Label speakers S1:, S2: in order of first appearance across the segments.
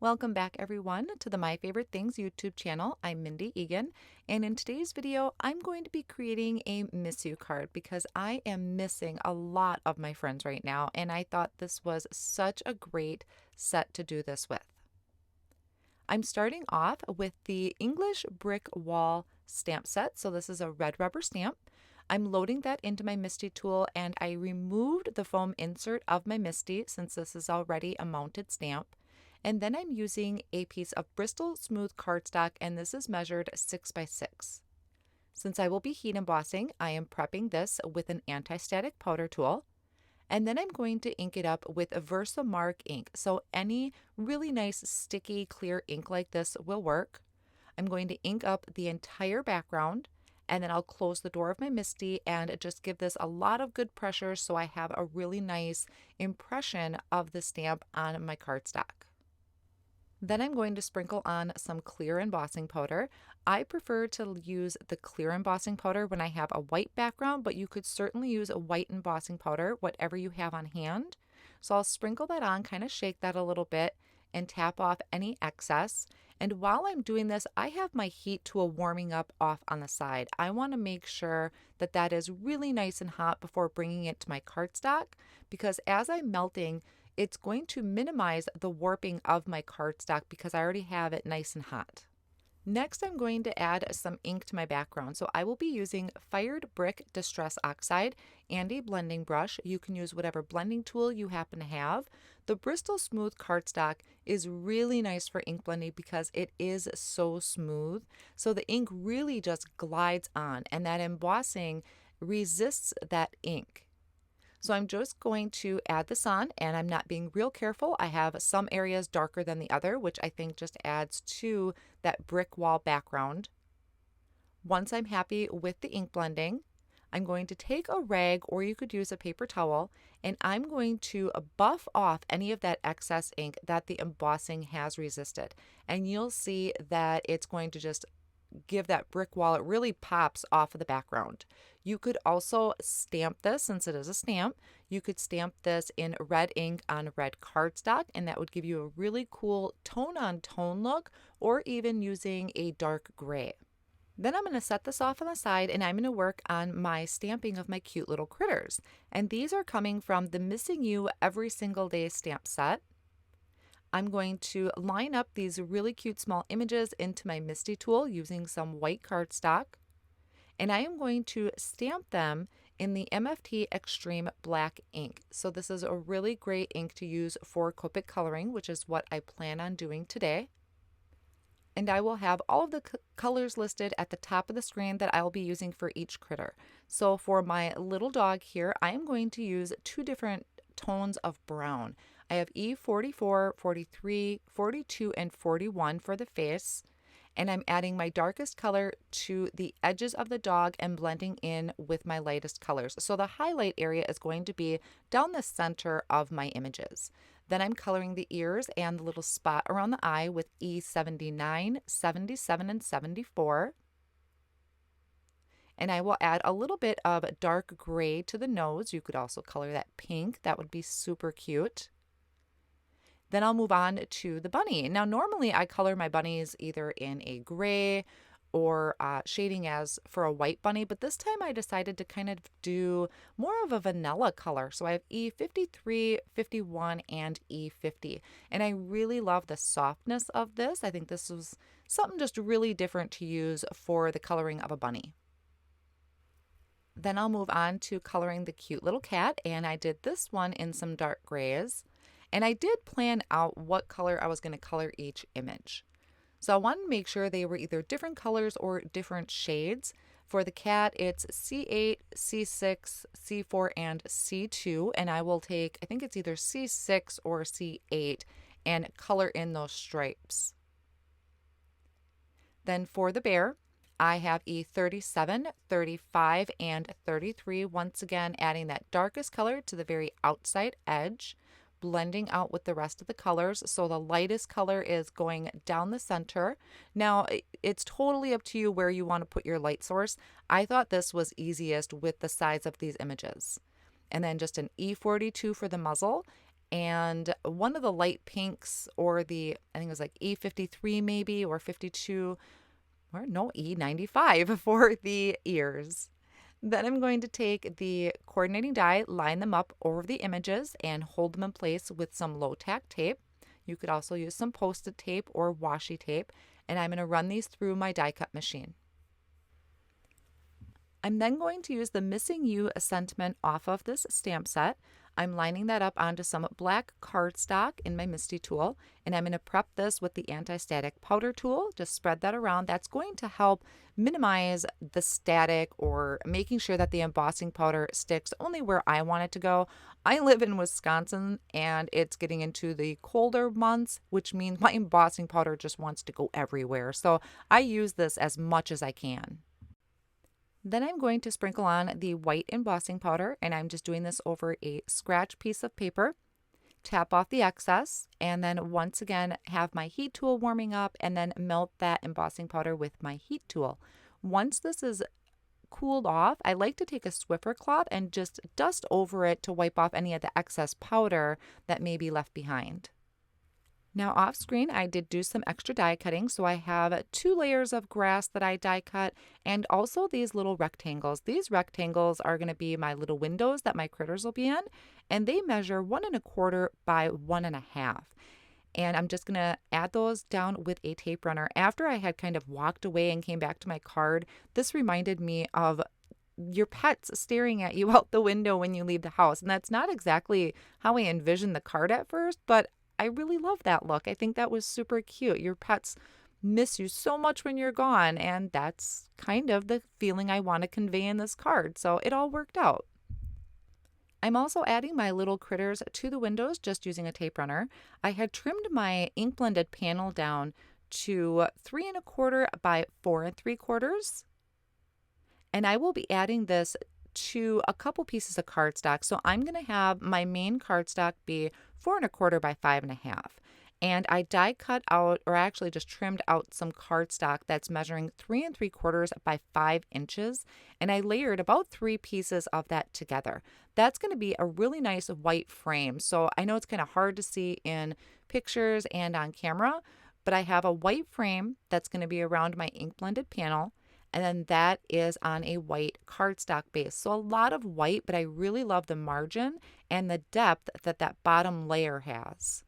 S1: Welcome back everyone to the My Favorite Things YouTube channel. I'm Mindy Egan, and in today's video I'm going to be creating a miss you card because I am missing a lot of my friends right now, and I thought this was such a great set to do this with. I'm starting off with the English Brick Wall stamp set. So this is a red rubber stamp. I'm loading that into my Misty tool, and I removed the foam insert of my Misty since this is already a mounted stamp. And then I'm using a piece of Bristol Smooth cardstock, and this is measured 6 by 6. Since I will be heat embossing, I am prepping this with an anti-static powder tool. And then I'm going to ink it up with a Versamark ink. So any really nice sticky clear ink like this will work. I'm going to ink up the entire background, and then I'll close the door of my Misty and just give this a lot of good pressure so I have a really nice impression of the stamp on my cardstock. Then I'm going to sprinkle on some clear embossing powder. I prefer to use the clear embossing powder when I have a white background, but you could certainly use a white embossing powder, whatever you have on hand. So I'll sprinkle that on, kind of shake that a little bit, and tap off any excess. And while I'm doing this, I have my heat tool warming up off on the side. I want to make sure that that is really nice and hot before bringing it to my cardstock, because as I'm melting, it's going to minimize the warping of my cardstock because I already have it nice and hot. Next, I'm going to add some ink to my background. So I will be using Fired Brick Distress Oxide and a blending brush. You can use whatever blending tool you happen to have. The Bristol Smooth cardstock is really nice for ink blending because it is so smooth. So the ink really just glides on, and that embossing resists that ink. So I'm just going to add this on, and I'm not being real careful. I have some areas darker than the other, which I think just adds to that brick wall background. Once I'm happy with the ink blending, I'm going to take a rag, or you could use a paper towel, and I'm going to buff off any of that excess ink that the embossing has resisted. And you'll see that it's going to just give that brick wall, it really pops off of the background. You could also stamp this, since it is a stamp, you could stamp this in red ink on red cardstock, and that would give you a really cool tone on tone look, or even using a dark gray. Then I'm going to set this off on the side, and I'm going to work on my stamping of my cute little critters. And these are coming from the Missing You Every Single Day stamp set. I'm going to line up these really cute small images into my Misty tool using some white cardstock, and I am going to stamp them in the MFT Extreme Black ink. So this is a really great ink to use for Copic coloring, which is what I plan on doing today. And I will have all of the colors listed at the top of the screen that I'll be using for each critter. So for my little dog here, I am going to use two different tones of brown. I have E44, 43, 42, and 41 for the face, and I'm adding my darkest color to the edges of the dog and blending in with my lightest colors. So the highlight area is going to be down the center of my images. Then I'm coloring the ears and the little spot around the eye with E79, 77, and 74. And I will add a little bit of dark gray to the nose. You could also color that pink. That would be super cute. Then I'll move on to the bunny. Now, normally I color my bunnies either in a gray or shading as for a white bunny, but this time I decided to kind of do more of a vanilla color. So I have E53, 51, and E50. And I really love the softness of this. I think this was something just really different to use for the coloring of a bunny. Then I'll move on to coloring the cute little cat, and I did this one in some dark grays. And I did plan out what color I was going to color each image. So I wanted to make sure they were either different colors or different shades. For the cat, it's C8, C6, C4, and C2. And I will take, I think it's either C6 or C8, and color in those stripes. Then for the bear, I have E37, 35, and 33. Once again, adding that darkest color to the very outside edge, blending out with the rest of the colors. So the lightest color is going down the center. Now, it's totally up to you where you want to put your light source. I thought this was easiest with the size of these images. And then just an E42 for the muzzle, and one of the light pinks, or I think it was like E53 maybe, or 52, or no, E95 for the ears. Then I'm going to take the coordinating die, line them up over the images, and hold them in place with some low tack tape. You could also use some post-it tape or washi tape, and I'm going to run these through my die cut machine. I'm then going to use the Missing You sentiment off of this stamp set. I'm lining that up onto some black cardstock in my Misty tool, and I'm going to prep this with the anti-static powder tool. Just spread that around. That's going to help minimize the static, or making sure that the embossing powder sticks only where I want it to go. I live in Wisconsin, and it's getting into the colder months, which means my embossing powder just wants to go everywhere. So I use this as much as I can. Then I'm going to sprinkle on the white embossing powder, and I'm just doing this over a scratch piece of paper. Tap off the excess, and then once again have my heat tool warming up, and then melt that embossing powder with my heat tool. Once this is cooled off, I like to take a Swiffer cloth and just dust over it to wipe off any of the excess powder that may be left behind. Now off screen, I did do some extra die cutting, so I have 2 layers of grass that I die cut, and also these little rectangles. These rectangles are going to be my little windows that my critters will be in, and they measure 1 1/4 by 1 1/2. And I'm just going to add those down with a tape runner. After I had kind of walked away and came back to my card, this reminded me of your pets staring at you out the window when you leave the house. And that's not exactly how I envisioned the card at first, but I really love that look. I think that was super cute. Your pets miss you so much when you're gone, and that's kind of the feeling I want to convey in this card. So it all worked out. I'm also adding my little critters to the windows just using a tape runner. I had trimmed my ink blended panel down to 3 1/4 by 4 3/4. And I will be adding this to a couple pieces of cardstock. So I'm going to have my main cardstock be 4 1/4 by 5 1/2. And I die cut out, or actually just trimmed out some cardstock that's measuring 3 3/4 by 5 inches. And I layered about 3 pieces of that together. That's going to be a really nice white frame. So I know it's kind of hard to see in pictures and on camera, but I have a white frame that's going to be around my ink blended panel. And then that is on a white cardstock base. So a lot of white, but I really love the margin and the depth that that bottom layer has.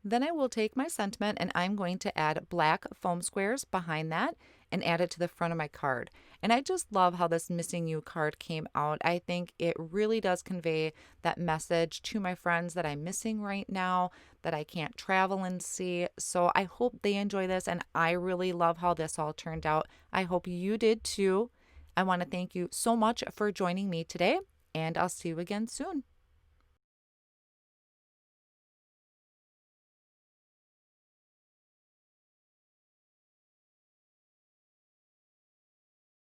S1: Then I will take my sentiment, and I'm going to add black foam squares behind that and add it to the front of my card. And I just love how this Missing You card came out. I think it really does convey that message to my friends that I'm missing right now, that I can't travel and see. So I hope they enjoy this, and I really love how this all turned out. I hope you did too. I want to thank you so much for joining me today, and I'll see you again soon.